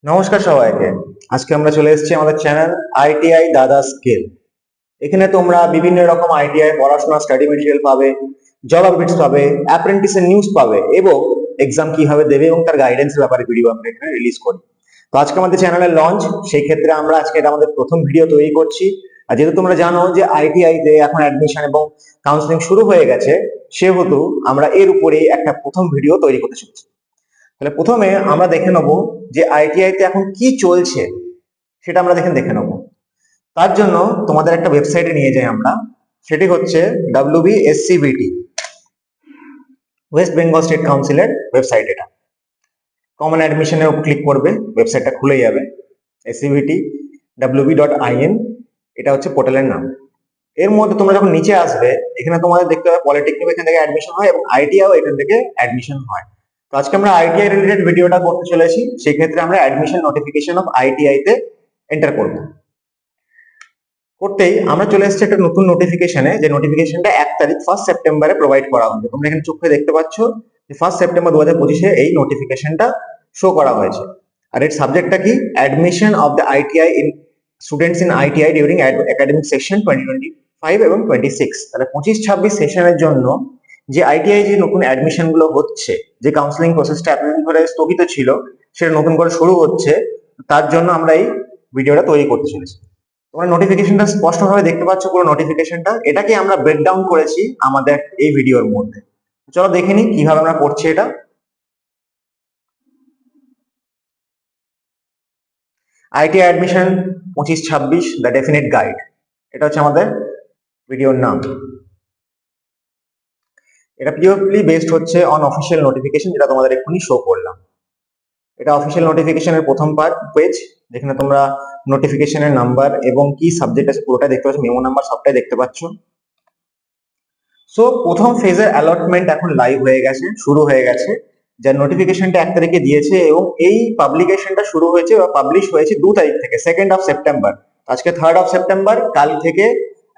নমস্কার সবাইকে। আজকে আমরা চলে এসেছি আমাদের চ্যানেল আইটিআই দাদা স্কিল। এখানে তোমরা বিভিন্ন রকম আইটিআই পড়াশোনা স্টাডি মেটেরিয়াল পাবে, জব আপডেটস পাবে, অ্যাপ্রেন্টিসের নিউজ পাবে এবং এক্সাম কিভাবে দেবে এবং তার গাইডেন্স ব্যাপারে ভিডিও আমরা এখানে রিলিজ করি। তো আজকে আমাদের চ্যানেলের লঞ্চ, সেই ক্ষেত্রে আমরা আজকে এটা আমাদের প্রথম ভিডিও তৈরি করছি। আর যেহেতু তোমরা জানো যে আইটিআই তে এখন অ্যাডমিশন এবং কাউন্সিলিং শুরু হয়ে গেছে, সেহেতু আমরা এর উপরে একটা প্রথম ভিডিও তৈরি করতে চলেছি। তাহলে প্রথমে আমরা দেখে নেব যে আইটিআই তে এখন কি চলছে, সেটা আমরা দেখে নেব। তার জন্য তোমাদের একটা ওয়েবসাইটে নিয়ে যাই আমরা, সেটি হচ্ছে WBSCBT, ওয়েস্ট বেঙ্গল স্টেট কাউন্সিলের ওয়েবসাইট। এটা কমন অ্যাডমিশনের উপর ক্লিক করবে, ওয়েবসাইটটা খুলে যাবে। SCBT wb.in, এটা হচ্ছে পোর্টালের নাম। এর মধ্যে তোমরা যখন নিচে আসবে, এখানে তোমাদের দেখতে হবে পলিটেকনিক এখান থেকে অ্যাডমিশন হয় এবং আইটিআইও এখান থেকে অ্যাডমিশন হয়। তো আজকে আমরা আইটিআই রিলেটেড ভিডিওটা করতে চলেছি। সেই ক্ষেত্রে আমরা অ্যাডমিশন নোটিফিকেশন অফ আইটিআই তে এন্টার করব। করতেই আমরা চলে এসেছি একটা নতুন নোটিফিকেশনে, যে নোটিফিকেশনটা 1 সেপ্টেম্বরে প্রোভাইড করা হয়েছে। তোমরা এখানে চোখে দেখতে পাচ্ছ যে 1 সেপ্টেম্বর 2025 এই নোটিফিকেশনটা শো করা হয়েছে। আর এর সাবজেক্টটা কি? Admission of the ITI in students in ITI during academic session 2025 এবং 26। তাহলে 25-26 সেশনের জন্য যে আইটিআই যে নতুন অ্যাডমিশন গুলো হচ্ছে, যে কাউন্সিলিং প্রসেসটা এতদিন ধরে স্থগিত ছিল সেটা নতুন করে শুরু হচ্ছে, তার জন্য আমরা এই ভিডিওটা তৈরি করতে চলেছি। তোমরা নোটিফিকেশনটা স্পষ্টভাবে দেখতে পাচ্ছ, পুরো নোটিফিকেশনটা। এটাকে আমরা ব্রেকডাউন করেছি আমাদের এই ভিডিওর মধ্যে। চলো দেখে নিই কিভাবে আমরা করছি এটা। ITI admission 25-26 the definite guide, এটা হচ্ছে আমাদের ভিডিওর নাম। এটা পিওরলি বেসড হচ্ছে অন অফিসিয়াল নোটিফিকেশন, যেটা তোমাদের এক্ষুনি শো করলাম। এটা অফিসিয়াল নোটিফিকেশনের প্রথম পেজ, যেখানে তোমরা নোটিফিকেশনের নাম্বার এবং কি সাবজেক্ট আছে পুরোটাই দেখতে পাচ্ছ, মেমো নাম্বার সবটাই দেখতে পাচ্ছ। সো প্রথম ফেজের অ্যালটমেন্ট এখন লাইভ হয়ে গেছে, শুরু হয়ে গেছে। যার নোটিফিকেশনটা 1 তারিখে দিয়েছে এবং এই পাবলিকেশনটা শুরু হয়েছে বা পাবলিশ হয়েছে 2 তারিখ থেকে, 2 সেপ্টেম্বর। আজকে 3 সেপ্টেম্বর, কাল থেকে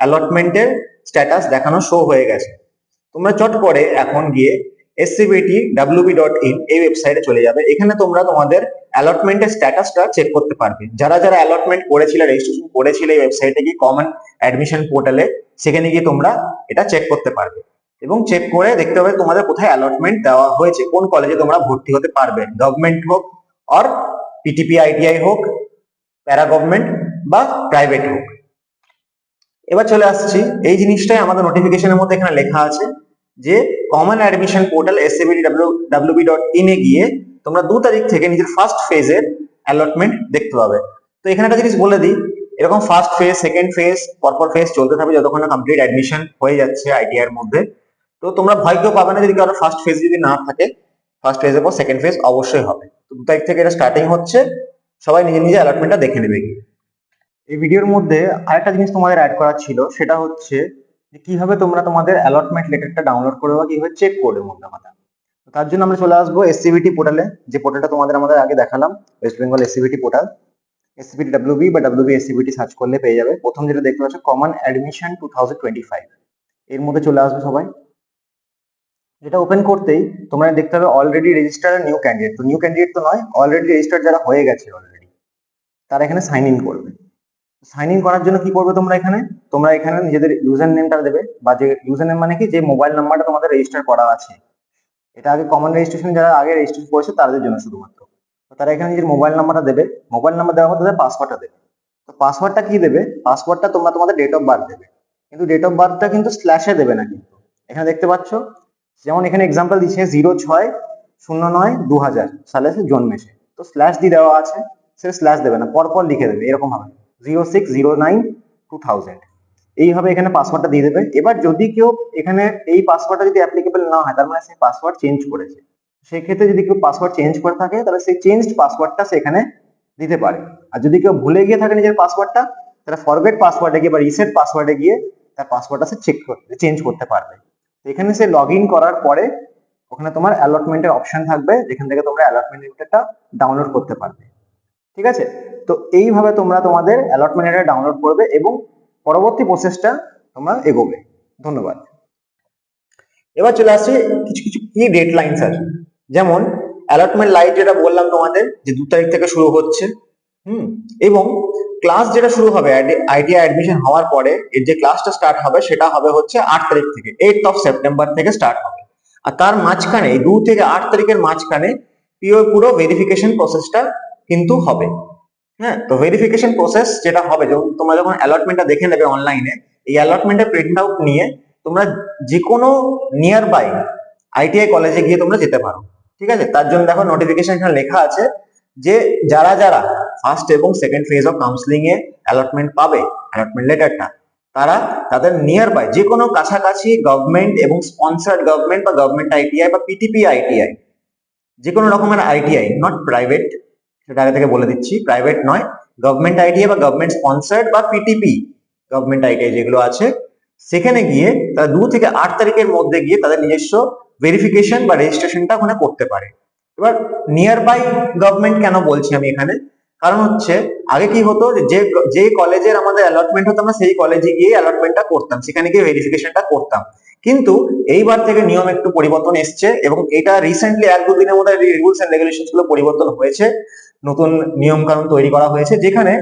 অ্যালটমেন্টের স্ট্যাটাস দেখানো শো হয়ে গেছে। তোমরা চট করে এখন গিয়ে scbtwb.in এই ওয়েবসাইটে চলে যাবে। এখানে তোমরা তোমাদের অ্যালটমেন্টের স্ট্যাটাসটা চেক করতে পারবে। যারা যারা অ্যালটমেন্ট করেছিলে, রেজিস্ট্রেশন করেছিলে এই ওয়েবসাইটে গিয়ে, কমন অ্যাডমিশন পোর্টালে, সেখানে গিয়ে তোমরা এটা চেক করতে পারবে এবং চেক করে দেখতে হবে তোমাদের কোথায় অ্যালটমেন্ট দেওয়া হয়েছে, কোন কলেজে তোমরা ভর্তি হতে পারবে, গভর্নমেন্ট হোক আর পিটিপি আইটিআই হোক, প্যারা গভর্নমেন্ট বা প্রাইভেট হোক। এবার চলে আসছি, এই জিনিসটাই আমাদের নোটিফিকেশনের মধ্যে এখানে লেখা আছে যে কমন অ্যাডমিশন পোর্টাল scbtwb.in এ গিয়ে তোমরা 2 তারিখ থেকে নিজের ফার্স্ট ফেজের অ্যালটমেন্ট দেখতে পাবে। তো এখানে একটা জিনিস বলে দিই, এরকম ফার্স্ট ফেজ, সেকেন্ড ফেজ, পরপর ফেজ চলতে থাকবে যতক্ষণ না কমপ্লিট অ্যাডমিশন হয়ে যাচ্ছে আইটিআই এর মধ্যে। তো তোমরা ভয় কেউ পাবে না যদি কারো ফার্স্ট ফেজ যদি না থাকে। ফার্স্ট ফেজের পর সেকেন্ড ফেজ অবশ্যই হবে। তো 2 তারিখ থেকে এটা স্টার্টিং হচ্ছে, সবাই নিজে নিজে অ্যালটমেন্টটা দেখে নেবে। এই ভিডিওর মধ্যে আরেকটা জিনিস তোমাদের অ্যাড করা ছিল, সেটা হচ্ছে যে কিভাবে তোমরা তোমাদের অ্যালটমেন্ট লেটারটা ডাউনলোড করবে বা কিভাবে চেক করবে মধ্যে কথা। তার জন্য আমরা চলে আসবো এসসিবিটি পোর্টালে, যে পোর্টালটা আমাদের আগে দেখালাম, West Bengal SCBT portal. SCBT WB বা ডাব্লিউবি এসসিবিটি সার্চ করলে পেয়ে যাবে। প্রথম যেটা দেখতে পাচ্ছ কমন অ্যাডমিশন 2025, এর মধ্যে চলে আসবে সবাই। যেটা ওপেন করতেই তোমরা দেখতে হবে অলরেডি রেজিস্টার নিউ ক্যান্ডিডেট। তো নিউ ক্যান্ডিডেট তো নয়, অলরেডি রেজিস্টার যারা হয়ে গেছে অলরেডি, তারা এখানে সাইন ইন করবে। সাইন ইন করার জন্য কি করবে তোমরা এখানে নিজেদের ইউজার নেমটা দেবে, বা যে ইউজার নেম মানে কি, যে মোবাইল নাম্বারটা তোমাদের রেজিস্টার করা আছে। এটা আগে কমন রেজিস্ট্রেশন যারা আগে রেজিস্ট্রেশন করেছে তাদের জন্য শুধুমাত্র। তো তারা এখানে নিজের মোবাইল নাম্বারটা দেবে, মোবাইল নাম্বার দেওয়ার পর তাদের পাসওয়ার্ডটা দেবে। তো পাসওয়ার্ডটা কি দেবে? পাসওয়ার্ডটা তোমরা তোমাদের ডেট অফ বার্থ দেবে, কিন্তু ডেট অফ বার্থটা কিন্তু স্ল্যাশে দেবে না। কিন্তু এখানে দেখতে পাচ্ছ, যেমন এখানে এক্সাম্পল দিচ্ছে 06-09-2000 সালে সে জন্মেছে, তো স্ল্যাশ দিয়ে দেওয়া আছে, সে স্ল্যাশ দেবে না, পরপর লিখে দেবে এরকম ভাবে 06-09-2000, এইভাবে এখানে পাসওয়ার্ডটা দিয়ে দেবে। এবার যদি কেউ এখানে এই পাসওয়ার্ডটা যদি অ্যাপ্লিকেবল না হয়, তার মানে সে পাসওয়ার্ড চেঞ্জ করেছে। সেক্ষেত্রে যদি কেউ পাসওয়ার্ড চেঞ্জ করে থাকে, তাহলে সেই চেঞ্জড পাসওয়ার্ডটা সেখানে দিতে পারে। আর যদি কেউ ভুলে গিয়ে থাকে নিজের পাসওয়ার্ডটা, তাহলে ফরগেট পাসওয়ার্ডে গিয়ে বা রিসেট পাসওয়ার্ডে গিয়ে তার পাসওয়ার্ডটা সে চেঞ্জ করতে পারবে। তো এখানে সে লগ ইন করার পরে ওখানে তোমার অ্যালটমেন্টের অপশন থাকবে, যেখান থেকে তোমরা অ্যালটমেন্ট লেটারটা ডাউনলোড করতে পারবে। ঠিক আছে? তো এইভাবে তোমরা তোমাদের অ্যালটমেন্ট লেটার ডাউনলোড করবে এবং পরবর্তী প্রসেসটা তোমরা এগোবে। ধন্যবাদ। এবার চলে আসছে কিছু কিছু কি ডেডলাইনস আছে। যেমন অ্যালটমেন্ট লাইভ যেটা বললাম তোমাদের যে 2 তারিখ থেকে শুরু হচ্ছে, এবং ক্লাস যেটা শুরু হবে আইটিআই অ্যাডমিশন হওয়ার পরে এর যে ক্লাসটা স্টার্ট হবে সেটা হবে হচ্ছে 8 তারিখ থেকে, 8th of সেপ্টেম্বর থেকে স্টার্ট হবে। আর তার মাঝখানে 2 থেকে 8 তারিখের মাঝখানে পুরো ভেরিফিকেশন প্রসেসটা কিন্তু হবে। হ্যাঁ, তো ভেরিফিকেশন প্রসেস যেটা হবে, যখন তোমরা যখন অ্যালটমেন্টটা দেখে নেবে অনলাইনে, এই অ্যালটমেন্টের প্রিন্ট আউট নিয়ে তোমরা যে কোনো নিয়ার বাই আইটিআই কলেজে গিয়ে তোমরা যেতে পারো। ঠিক আছে, তার জন্য দেখো নোটিফিকেশন এখানে লেখা আছে যে যারা যারা ফার্স্ট এবং second phase of counselling A allotment পাবে, অ্যালটমেন্ট লেটারটা, তারা তাদের নিয়ার বাই যে কোনো কাছাকাছি গভর্নমেন্ট এবং স্পন্সার্ড গভর্নমেন্ট বা গভর্নমেন্ট আইটিআই বা পিটিপি আইটিআই, যে কোনো রকমের আইটিআই, নট প্রাইভেট, সেটা আগে থেকে বলে দিচ্ছি, প্রাইভেট নয়, গভর্নমেন্ট আইটিআই বা গভর্নমেন্ট স্পন্সার্ড বা পিটিপি গভর্নমেন্ট আইটিআই যেগুলো আছে, সেখানে গিয়ে তারা 2 থেকে 8 তারিখের মধ্যে গিয়ে তাদের নিজস্ব ভেরিফিকেশন বা রেজিস্ট্রেশনটা ওখানে করতে পারে। এবার নিয়ার বাই গভর্নমেন্ট কেন বলছি আমি এখানে, কারণ হচ্ছে আগে কি হতো যে যে কলেজের আমাদের অ্যালটমেন্ট হতো আমরা সেই কলেজে গিয়ে অ্যালটমেন্টটা করতাম, সেখানে গিয়ে ভেরিফিকেশনটা করতাম। কিন্তু এইবার থেকে নিয়ম একটু পরিবর্তন এসছে এবং এটা রিসেন্টলি 1-2 দিনের মধ্যে রুলস এন্ড রেগুলেশন গুলো পরিবর্তন হয়েছে, নতুন নিয়ম কানুন তৈরি করা হয়েছে, যেখানে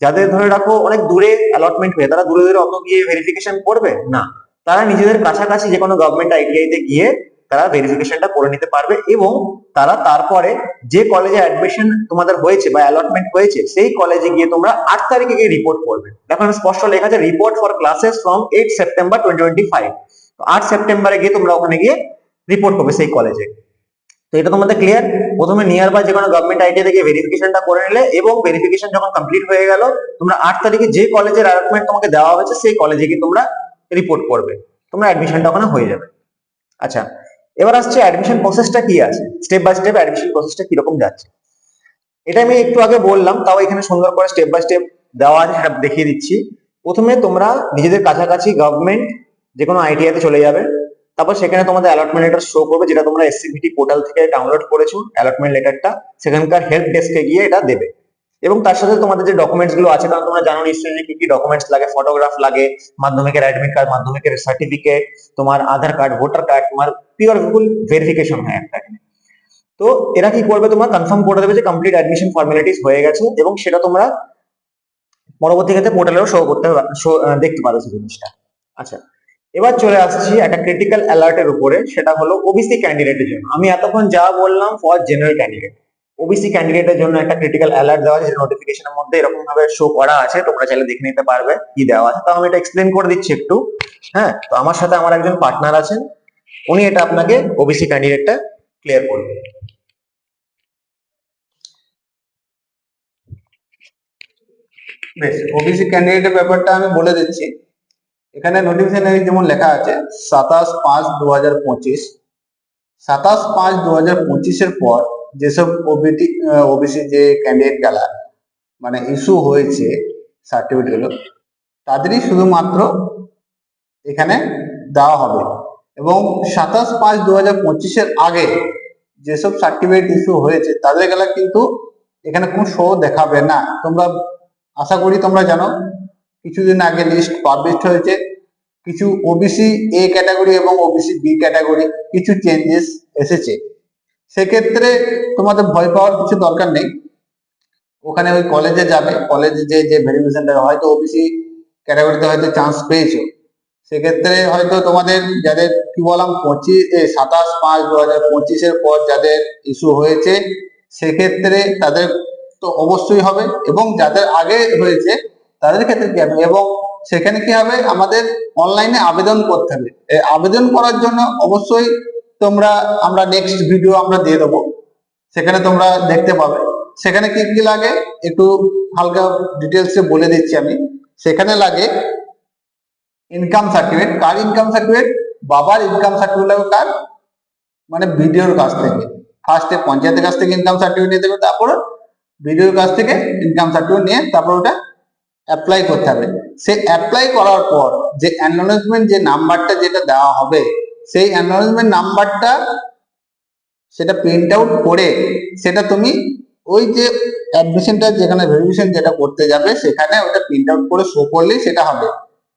যাদের ধরে রাখো অনেক দূরে অ্যালটমেন্ট হয়ে তারা দূরে দূরে অত গিয়ে ভেরিফিকেশন করবে না, তারা নিজেদের কাছাকাছি যে কোনো গভর্নমেন্ট আইটিআই তে গিয়ে তারা ভেরিফিকেশনটা করে নিতে পারবে এবং তারা তারপরে যে কলেজে অ্যাডমিশন তোমাদের হয়েছে বা অ্যালটমেন্ট হয়েছে সেই কলেজে গিয়ে তোমরা 8 তারিখে গিয়ে রিপোর্ট করবে। দেখো স্পষ্ট লেখা আছে report for classes from 8 September 2025। তো 8 সেপ্টেম্বরে গিয়ে তোমরা ওখানে গিয়ে রিপোর্ট করবে সেই কলেজে। তো এটা তোমাদের ক্লিয়ার। প্রথমে নিয়ার বাই যে কোনো গভর্নমেন্ট আইটিআই থেকে ভেরিফিকেশনটা করে নিলে এবং ভেরিফিকেশন যখন কমপ্লিট হয়ে গেল তোমরা 8 তারিখে যে কলেজের অ্যালটমেন্ট তোমাকে দেওয়া হয়েছে সেই কলেজে গিয়ে তোমরা রিপোর্ট করবে, তোমরা অ্যাডমিশনটা ওখানে হয়ে যাবে। আচ্ছা, এবার আসছে অ্যাডমিশন প্রসেসটা কি আছে, স্টেপ বাই স্টেপ অ্যাডমিশন প্রসেসটা কিরকম যাচ্ছে। এটা আমি একটু আগে বললাম, তাও এখানে সুন্দর করে স্টেপ বাই স্টেপ দেওয়া আছে, সেটা দেখিয়ে দিচ্ছি। প্রথমে তোমরা নিজেদের কাছাকাছি গভর্নমেন্ট যে কোনো আইটিআই তে চলে যাবে, তারপর সেখানে তোমাদের অ্যালটমেন্ট লেটার শো করবে যেটা তোমরা এসসিভিটি পোর্টাল থেকে ডাউনলোড করেছো অ্যালটমেন্ট লেটারটা, সেখানকার হেল্প ডেস্কে গিয়ে এটা দেবে এবং তার সাথে তোমাদের যে ডকুমেন্টস গুলো আছে, কারণ তোমরা জানো নিশ্চয়ই যে কি কি ডকুমেন্টস লাগে, ফটোগ্রাফ লাগে, মাধ্যমিকের অ্যাডমিট কার্ড, মাধ্যমিকের সার্টিফিকেট, তোমার আধার কার্ড, ভোটার কার্ড, তোমার পিওর ফুল ভেরিফিকেশন হয় একটা। তো এরা কি করবে, তোমরা কনফার্ম করে দেবে যে কমপ্লিট অ্যাডমিশন ফর্মালিটিস হয়ে গেছে এবং সেটা তোমরা পরবর্তী ক্ষেত্রে পোর্টালেও শো করতে দেখতে পারো সেই জিনিসটা। আচ্ছা, এবার চলে আসছি একটা ক্রিটিক্যাল অ্যালার্টের উপরে, সেটা হলো ওবিসি ক্যান্ডিডেটের জন্য। আমি এতক্ষণ যা বললাম ফর জেনারেল ক্যান্ডিডেট, ওবিসি ক্যান্ডিডেটের জন্য একটা ক্রিটিক্যাল অ্যালার্ট দেওয়া আছে, নোটিফিকেশনের মধ্যে এরকম ভাবে শো করা আছে, তোমরা চাইলে দেখে নিতে পারবে কি দেওয়া আছে। তো আমি এটা এক্সপ্লেন করে দিচ্ছি একটু। হ্যাঁ, তো আমার সাথে আমার একজন পার্টনার আছেন, উনি এটা আপনাকে ওবিসি ক্যান্ডিডেটটা ক্লিয়ার করবেন। বেশ, ওবিসি ক্যান্ডিডেটের ব্যাপারটা আমি বলে দিচ্ছি। এখানে নোটিফিকেশনে যেমন লেখা আছে 27/5/2025, 27/5/2025 পর যেসব ওবিসি যে ক্যান্ডিডেট গেলা মানে ইস্যু হয়েছে সার্টিফিকেট গুলো, তাদেরই শুধুমাত্র এখানে দেওয়া হবে এবং 27/5/2025 আগে যেসব সার্টিফিকেট ইস্যু হয়েছে তাদের গেলা কিন্তু এখানে কোনো শো দেখাবে না। তোমরা আশা করি তোমরা জানো কিছুদিন আগে লিস্ট পাবলিশ হয়েছে, কিছু ওবিসি এ ক্যাটাগরি এবং ওবিসি বি ক্যাটাগরি কিছু চেঞ্জেস এসেছে। সেক্ষেত্রে তোমাদের ভয় পাওয়ার কিছু দরকার নেই। ওখানে ওই কলেজে যাবে, কলেজে যে ভেরিফিকেশনটা হয়তো ওবিসি ক্যাটাগরিতে হয়তো চান্স পেয়েছো, সেক্ষেত্রে হয়তো তোমাদের যাদের কি বললাম 27/5/2025 পর যাদের ইস্যু হয়েছে সেক্ষেত্রে তাদের তো অবশ্যই হবে এবং যাদের আগে হয়েছে তাদের ক্ষেত্রে কি হবে, এবং সেখানে কি হবে আমাদের অনলাইনে আবেদন করতে হবে। এই আবেদন করার জন্য অবশ্যই আমরা নেক্সট ভিডিও আমরা দিয়ে দেবো, সেখানে তোমরা দেখতে পাবে। সেখানে কি কি লাগে একটু হালকা ডিটেলসে বলে দিচ্ছি আমি। সেখানে লাগে ইনকাম সার্টিফিকেট। কার ইনকাম সার্টিফিকেট? বাবার ইনকাম সার্টিফিকেট লাগবে। কার? মানে ভিডিওর কাছ থেকে। ফার্স্টে পঞ্চায়েতের কাছ থেকে ইনকাম সার্টিফিকেট নিতে হবে, তারপরে ভিডিওর কাছ থেকে ইনকাম সার্টিফিকেট নিয়ে তারপর ওটা অ্যাপ্লাই করতে হবে। সে অ্যাপ্লাই করার পর যে অ্যাকনলেজমেন্ট যে নাম্বারটা যেটা দেওয়া হবে, সেই অ্যাকনলেজমেন্ট নাম্বারটা সেটা প্রিন্ট আউট করে সেটা তুমি ওই যে অ্যাডমিশনটা যেখানে ভেরিফিকেশন যেটা করতে যাবে সেখানে ওটা প্রিন্ট আউট করে শো করলেই সেটা হবে।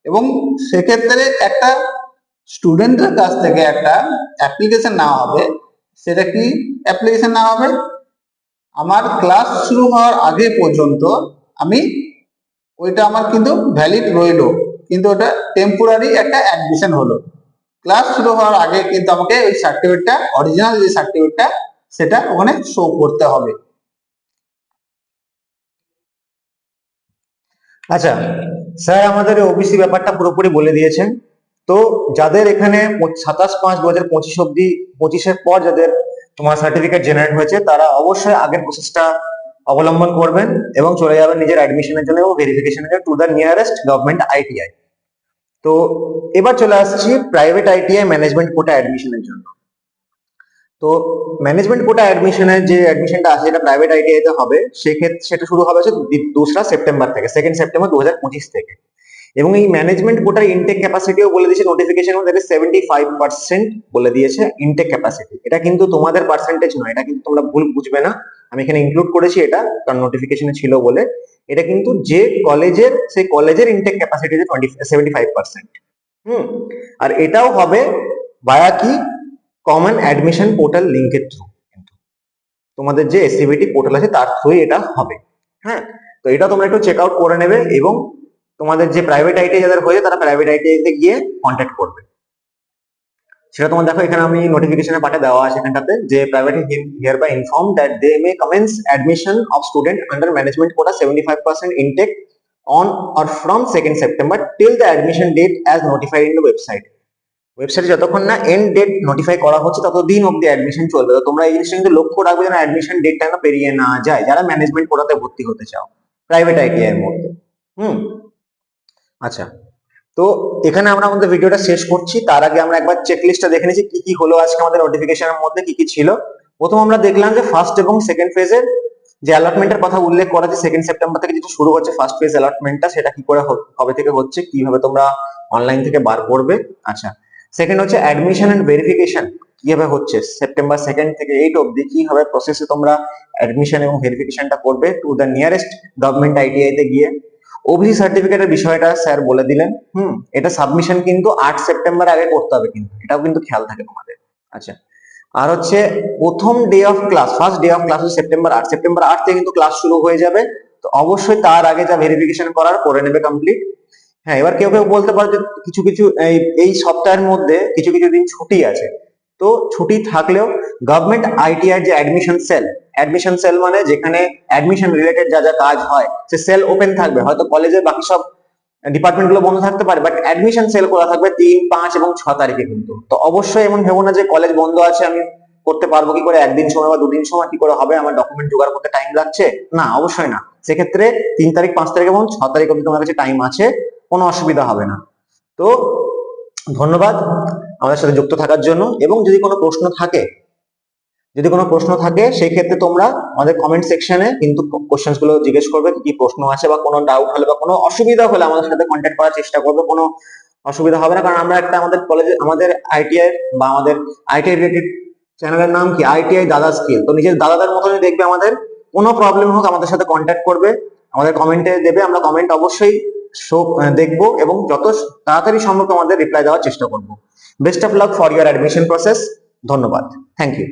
এবং সেক্ষেত্রে একটা স্টুডেন্টের কাছ থেকে একটা অ্যাপ্লিকেশন নেওয়া হবে, সেটা কি অ্যাপ্লিকেশন না হবে, আমার ক্লাস শুরু হওয়ার আগে পর্যন্ত আমি ওইটা আমার কিন্তু ভ্যালিড রইলো, কিন্তু ওটা টেম্পোরারি একটা অ্যাডমিশন হলো। ক্লাস শুরু হওয়ার আগে কিন্তু আমাকে ওই সার্টিফিকেটটা, অরিজিনাল যে সার্টিফিকেটটা, সেটা ওখানে শো করতে হবে। আচ্ছা, স্যার আমাদের ওবিসি ব্যাপারটা পুরোপুরি বলে দিয়েছেন। তো যাদের এখানে 27/5/2025 অব্দি 25-এর পর যাদের তোমার সার্টিফিকেট জেনারেট হয়েছে, তারা অবশ্যই আগের প্রসেসটা অবলম্বন করবেন এবং চলে যাবেন নিজের অ্যাডমিশনের জন্য এবং ভেরিফিকেশনের জন্য to the nearest government ITI. তো এবার চলে আসছি প্রাইভেট আইটিআই ম্যানেজমেন্ট কোটা অ্যাডমিশনের জন্য। তো ম্যানেজমেন্ট কোটা অ্যাডমিশনের যে অ্যাডমিশনটা আছে, এটা প্রাইভেট আইটিআই তে হবে। সেক্ষেত্রে সেটা শুরু হবে হচ্ছে 2 সেপ্টেম্বর থেকে, 2 সেপ্টেম্বর 2025 থেকে। এবং এই ম্যানেজমেন্ট কোটার ইনটেক ক্যাপাসিটিও বলে দিয়েছে নোটিফিকেশন মধ্যে, 75% বলে দিয়েছে ইনটেক ক্যাপাসিটি। এটা কিন্তু তোমাদের পার্সেন্টেজ নয়, এটা কিন্তু তোমরা ভুল বুঝবে না, আমি এখানে ইনক্লুড করেছি এটা কারণ নোটিফিকেশনে ছিল বলে। এটা কিন্তু যে কলেজের, সেই কলেজের ইনটেক ক্যাপাসিটি 75%। আর এটাও হবে বায়া কি, কমন অ্যাডমিশন পোর্টাল লিংকের থ্রু। কিন্তু তোমাদের যে এসসিবিটি পোর্টাল আছে তার থ্রুই এটা হবে। হ্যাঁ, তো এটা তোমরা একটু চেক আউট করে নেবে এবং তোমাদের যে প্রাইভেট আইটিআই যাদের হয়েছে তারা প্রাইভেট আইটিআই তে গিয়ে কন্ট্যাক্ট করবে। সেটা তোমার দেখো এখানে আমি নোটিফিকেশনের পার্টে দেওয়া আছে এখানটাতে, যে private here by inform that they may commence admission of student under management quota 75% intake on or from 2 September till the admission date as notified in the website. ওয়েবসাইটে যতক্ষণ না এন্ড ডেট নোটিফাই করা হচ্ছে ততদিন অব্দি admission চলবে। তো তোমরা এই জিনিসটা কিন্তু লক্ষ্য রাখবে যেন অ্যাডমিশন ডেটটা না পেরিয়ে না যায়, যারা ম্যানেজমেন্ট কোটাতে ভর্তি হতে চাও প্রাইভেট আইটিআই এর মধ্যে। আচ্ছা, তো এখানে আমরা আমাদের ভিডিওটা শেষ করছি। তার আগে আমরা একবার চেক লিস্টটা দেখে নিচ্ছি কি কি হলো আজকে আমাদের নোটিফিকেশনের মধ্যে, কি কি ছিল। প্রথম আমরা দেখলাম যে ফার্স্ট এবং সেকেন্ড ফেজের যে অ্যালটমেন্টের কথা উল্লেখ করা আছে, 2 সেপ্টেম্বর থেকে যেটা শুরু হচ্ছে ফার্স্ট ফেজ অ্যালটমেন্টটা, সেটা কি করে কবে থেকে হচ্ছে, কিভাবে তোমরা অনলাইন থেকে বার করবে। আচ্ছা, সেকেন্ড হচ্ছে অ্যাডমিশন এন্ড ভেরিফিকেশন কিভাবে হচ্ছে, সেপ্টেম্বর 2 থেকে 8 অব্দি কিভাবে প্রসেসে তোমরা অ্যাডমিশন এবং ভেরিফিকেশনটা করবে to the nearest government ITI তে গিয়ে। ওবিসি সার্টিফিকেটের বিষয়টা স্যার বলে দিলেন। এটা সাবমিশন কিন্তু 8 সেপ্টেম্বর আগে করতে হবে, কিন্তু এটাও কিন্তু খেয়াল থাকে তোমাদের। আচ্ছা, আর হচ্ছে প্রথম day of class, first day of class হচ্ছে সেপ্টেম্বর 8 থেকে কিন্তু ক্লাস শুরু হয়ে যাবে। তো অবশ্যই তার আগে যা ভেরিফিকেশন করার করে নেবে কমপ্লিট। হ্যাঁ, এবার কেউ কেউ বলতে পারে যে কিছু কিছু এই সপ্তাহের মধ্যে কিছু কিছু দিন ছুটি আছে। তো ছুটি থাকলেও গভর্নমেন্ট আইটিআই যে অ্যাডমিশন সেল মানে যেখানে অ্যাডমিশন রিলেটেড যা যা কাজ হয়, সে সেল ওপেন থাকবে। হয়তো কলেজের বাকি সব ডিপার্টমেন্ট গুলো বন্ধ থাকতে পারে, বাট অ্যাডমিশন সেল খোলা থাকবে 3, 5 এবং 6 তারিখে কিন্তু। তো অবশ্যই এমন ভেবো না যে কলেজ বন্ধ আছে, আমি করতে পারবো কি করে, একদিন সময় বা 2 দিন সময় কি করে হবে, আমার ডকুমেন্ট জোগাড় করতে টাইম লাগছে। না, অবশ্যই না। সেক্ষেত্রে 3 তারিখ, 5 তারিখ এবং 6 তারিখ অব্দি তোমার কাছে টাইম আছে, কোনো অসুবিধা হবে না। তো ধন্যবাদ আমাদের সাথে যুক্ত থাকার জন্য। এবং যদি কোনো প্রশ্ন থাকে সেই ক্ষেত্রে তোমরা আমাদের কমেন্ট সেকশনে কিন্তু কোশ্চেন্স গুলো জিজ্ঞেস করবে, কি কি প্রশ্ন আছে বা কোনো ডাউট হলে বা কোনো অসুবিধা হলে আমাদের সাথে কন্ট্যাক্ট করার চেষ্টা করবে। কোনো অসুবিধা হবে না, কারণ আমরা একটা আমাদের কলেজে আমাদের আইটিআই বা আমাদের আইটিআই রিলেটেড চ্যানেলের নাম কি আইটিআই দাদা স্কিল। তো নিজের দাদাদের মতনই দেখবে, আমাদের কোনো প্রবলেম হোক আমাদের সাথে কন্ট্যাক্ট করবে, আমাদের কমেন্টে দেবে, আমরা কমেন্ট অবশ্যই দেখবো এবং যত তাড়াতাড়ি সম্ভব আমাদের রিপ্লাই দেওয়ার চেষ্টা করব। Best of luck for year admission process. ধন্যবাদ, থ্যাংক ইউ।